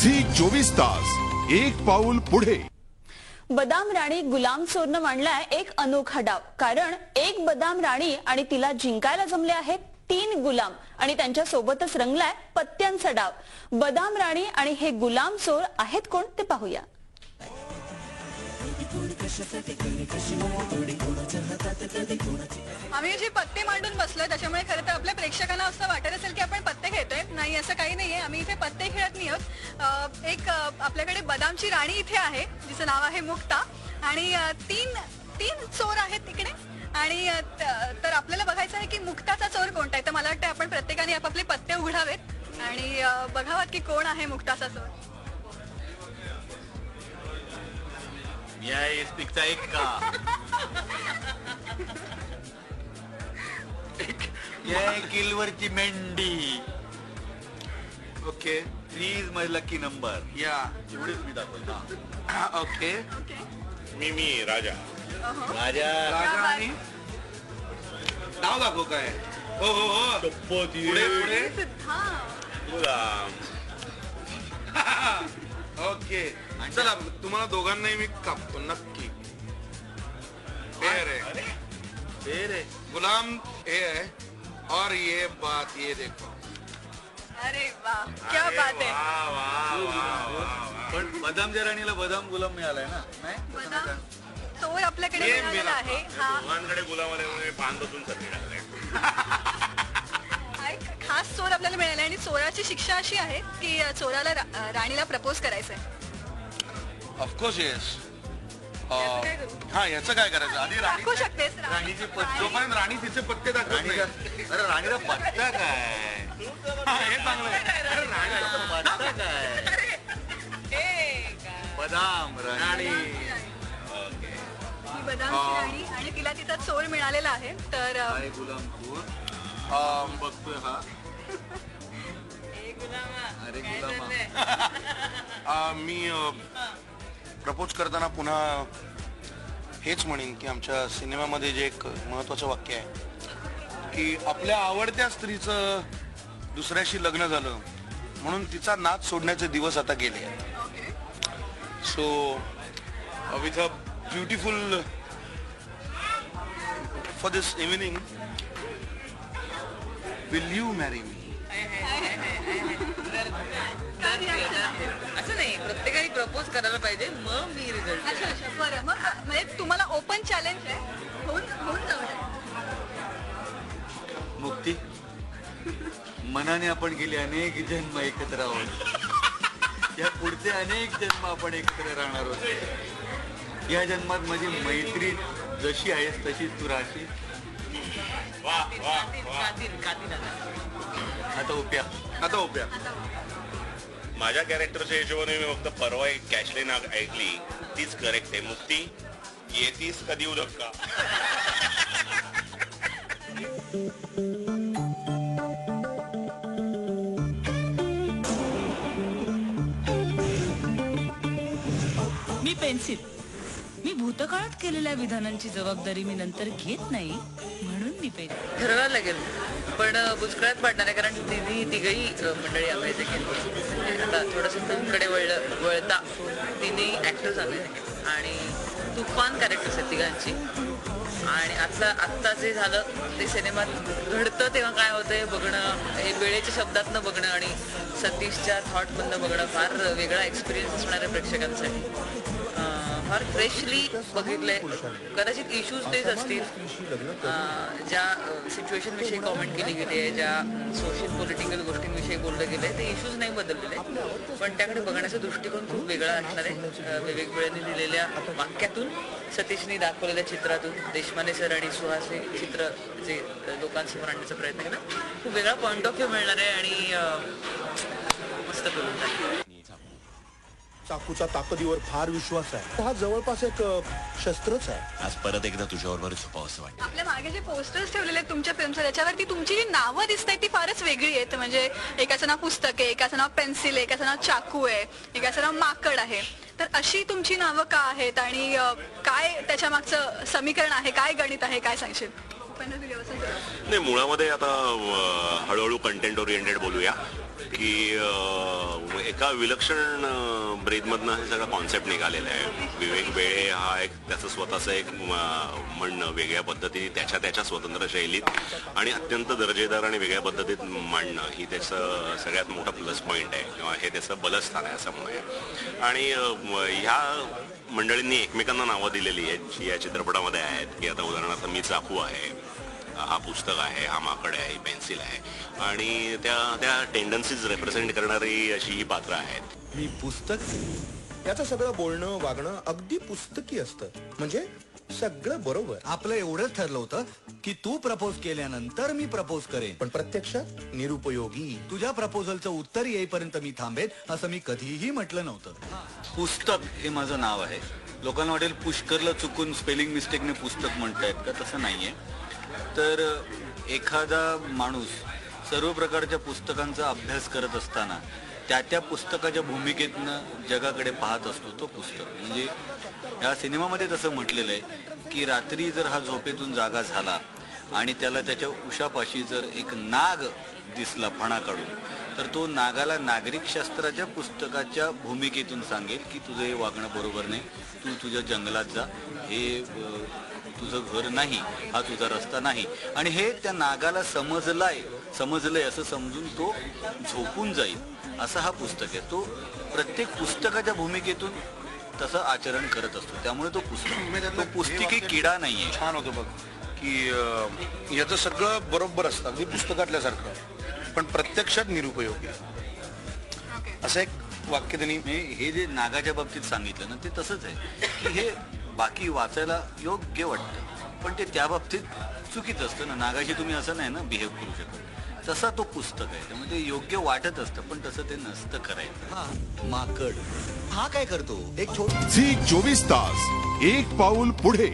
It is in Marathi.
झी 24 तास एक पाऊल पुढे। बदाम राणी गुलाम चोरनं मांडलाय एक अनोखा डाव। कारण एक बदाम राणी आणि तिला जिंकायला जमले आहेत 3 गुलाम आणि त्यांच्या सोबतच रंगलाय पत्त्यांचा डाव। बदाम राणी आणि हे गुलाम चोर आहेत कोण ते पाहूया। आम्ही जे पत्ते मांडून बसलोय त्याच्यामुळे खरं तर आपल्या प्रेक्षकांना असं वाटत असेल की आपण पत्ते खेळतोय। नाही, असं काही नाहीये। आम्ही इथे पत्ते खेळत नाही आहोत। एक आपल्याकडे बदामची राणी इथे आहे जिचं नाव आहे मुक्ता आणि तीन चोर आहेत तिकडे आणि तर आपल्याला बघायचं आहे की मुक्ताचा चोर कोणता आहे। तर मला वाटतं आपण प्रत्येकाने आपापले पत्ते उघडावेत आणि बघावं की कोण आहे मुक्ताचा चोर। या स्टिकचा एक का किलवरची मेंढी। Okay, 3 is my lucky number. या एवढेच मी दाखवतो। ओके, मी राजा राजा आणि नाव दाखव काय। हो हो हो, पुढे पुढे। गुलाम। ओके, चला तुम्हाला दोघांनाही मी कापतो नक्की। फेर है गुलाम ये है और ये बात ये देखो। अरे वाह, क्या बात है। पण बदामच्या राणीला बदाम गुलाम मिळालाय ना। नाही बदाम चोर आपल्याकडे मिळालेला आहे। दोघांकडे गुलाम आल्यामुळे पान बसून सगळे टाकले। हा एक खास चोर आपल्याला मिळाला आणि चोराची शिक्षा अशी आहे की चोराला राणीला प्रपोज करायचंय। Of course yes. काय करू? हा, याचं काय करायचं आधी दाखवू शकतेस राणीचे पत्ते। जोपर्यंत राणी तिचे पत्ते दाखवत नाही। अरे राणीला पत्ता काय? हे चांगलं आहे। राणीला पत्ता काय? बदाम राणी। ही बदामची राणी आणि तिला तिचा चोर मिळालेला आहे। तर काय गुलाम तू बघतोय हा? अरे गुलामा, मी प्रपोज करताना पुन्हा हेच म्हणेन की आमच्या सिनेमामध्ये जे एक महत्वाचं वाक्य आहे की आपल्या आवडत्या स्त्रीचं दुसऱ्याशी लग्न झालं म्हणून तिचा नाच सोडण्याचे दिवस आता गेले। So with a beautiful for this evening, will you marry me? असं नाही, प्रत्येकाने प्रपोज करायला पाहिजे मग मी रिझल्ट। अच्छा अच्छा, बरं। मग म्हणजे तुम्हाला ओपन चॅलेंज आहे, होऊन जाऊ दे। मुक्ती, मनाने आपण गेले अनेक जन्म एकत्र आहोत। या पुढचे अनेक जन्म आपण एकत्र राहणार आहोत। या जन्मात माझी मैत्रीण जशी आहेस तशीच तू राहशील। आता उप्या माझ्या कॅरेक्टरच्या हिशोबाने मी फक्त परवा एक कॅशलाईन ऐकली, तीच करेक्ट आहे। मुक्ती, येतीस कधी येऊ धक्का। मी पेन्सिल, मी भूतकाळात केलेल्या विधानांची जबाबदारी मी नंतर घेत नाही म्हणून मी पेन्सिल। ठरवायला लागेल पण बुचकळ्यात पडणार आहे कारण तिघही मंडळी आपल्या इथे केली। आता थोडंसं फिल्मकडे वळता तिन्ही ॲक्टर्स आले आणि तुफान कॅरेक्टर्स आहेत तिघांची। आणि आत्ता जे झालं ते सिनेमात घडतं तेव्हा काय होतं हे बघणं, हे वेळेच्या शब्दातनं बघणं आणि सतीशच्या थॉटमधनं बघणं फार वेगळा एक्सपिरियन्स असणार आहे प्रेक्षकांसाठी। फार फ्रेशली बघितलंय। कदाचित इश्यूज तेच असतील, ज्या सिच्युएशनविषयी कॉमेंट केली गेली आहे, ज्या सोशल पॉलिटिकल गोष्टींविषयी बोललं गेलं आहे ते इश्यूज नाही बदललेले आहेत पण त्याकडे बघण्याचा दृष्टिकोन खूप वेगळा असणार आहे। विवेक बिळेंनी दिलेल्या वाक्यातून, सतीशनी दाखवलेल्या चित्रातून, देशमाने सर आणि सुहास हे चित्र जे लोकांसमोर आणण्याचा प्रयत्न केला, खूप वेगळा पॉइंट ऑफ व्ह्यू मिळणार आहे आणि मस्त करून चाकूचा ताकदीवर फार विश्वास आहे। हा जवळपास एक शस्त्रच आहे। आज परत एकदा तुझ्याबरोबर झोपावं असं वाटतं। आपल्या मागे जे पोस्टर्स ठेवलेले आहेत तुमच्या फिल्मचं त्याच्यावरती तुमची जी नावं दिसत आहेत ती फारच वेगळी आहेत। म्हणजे एकाचं नाव पुस्तक आहे, एकाचं नाव पेन्सिल आहे, एकाचं नाव चाकू आहे, एकाचं नाव माकड आहे। तर अशी तुमची नावं का आहेत आणि काय त्याच्या मागचं समीकरण आहे, काय गणित आहे, काय सांगशील? नाही, मुळामध्ये आता हळूहळू कंटेंट ओरिएंटेड बोलूया। की एका विलक्षण ब्रेदमधनं हे सगळं कॉन्सेप्ट निघालेला आहे. विवेक वेळे हा एक त्याचं स्वतःचं एक म्हणणं वेगळ्या पद्धतीने त्याच्या स्वतंत्र शैलीत आणि अत्यंत दर्जेदार आणि वेगळ्या पद्धतीत मांडणं ही त्याचं सगळ्यात मोठा प्लस पॉईंट आहे किंवा हे त्याचं बलस्थान आहे असं म्हणूया. आणि ह्या मंडळींनी एकमेकांना नावं दिलेली आहेत जी या चित्रपटामध्ये आहेत की आता उदाहरणार्थ मी चाकू आहे, हा पुस्तक आहे, हा माकड आहे, ही पेन्सिल आहे आणि त्या टेंडन्सीज रिप्रेझेंट करणारी अशी ही पात्र आहेत. मी पुस्तक याचं सगळं बोलणं वागणं अगदी पुस्तकी असतं. म्हणजे सगळं बरोबर. आपलं एवढंच ठरलं होतं की तू प्रपोज केल्यानंतर मी प्रपोज करेन, पण प्रत्यक्षात निरुपयोगी. तुझ्या प्रपोजलचं उत्तर येईपर्यंत मी थांबेन असं मी कधीही म्हटलं नव्हतं. पुस्तक हे माझं नाव आहे. लोकांना वाटेल पुष्करला चुकून स्पेलिंग मिस्टेकने पुस्तक म्हणतायत का, तसं नाहीये. तर एखादा माणूस सर्व प्रकारच्या पुस्तकांचा अभ्यास करत असताना त्या पुस्तकाच्या भूमिकेतनं जगाकडे पाहत असतो तो पुस्तक. म्हणजे या सिनेमामध्ये तसं म्हटलेलं आहे की रात्री जर हा झोपेतून जागा झाला आणि त्याला त्याच्या उशापाशी जर एक नाग दिसला फणा काढून, तर तो नागाला नागरिकशास्त्राच्या पुस्तकाच्या भूमिकेतून सांगेल की तुझं हे वागणं बरोबर नाही, तू तुझ्या जंगलात जा, हे तुझं घर नाही, हा तुझा रस्ता नाही. आणि हे त्या नागाला समजलंय असं समजून तो झोपून जाईल असं हा पुस्तक आहे. तो प्रत्येक पुस्तकाच्या भूमिकेतून तसं आचरण करत असतो. त्यामुळे तो पुस्तिकी किडा नाहीये. छान होतं बघ की याचं सगळं बरोबर असतं अगदी पुस्तकातल्यासारखं, पण प्रत्यक्षात निरुपयोगी असं एक वाक्य त्यांनी. हे जे नागाच्या बाबतीत सांगितलं ना, ते तसंच आहे की हे बाकी वाचायला योग्य वाटतं पण ते त्या बाबतीत चुकीचं असतं ना. नागाशी तुम्ही असं नाही ना बिहेव करू शकत, तसा तो पुस्तक आहे. त्यामुळे ते योग्य वाटत असतं पण तसं ते नसतं करायचं. हा माकड हा काय करतो, एक छोट झी 24 तास एक पाऊल पुढे.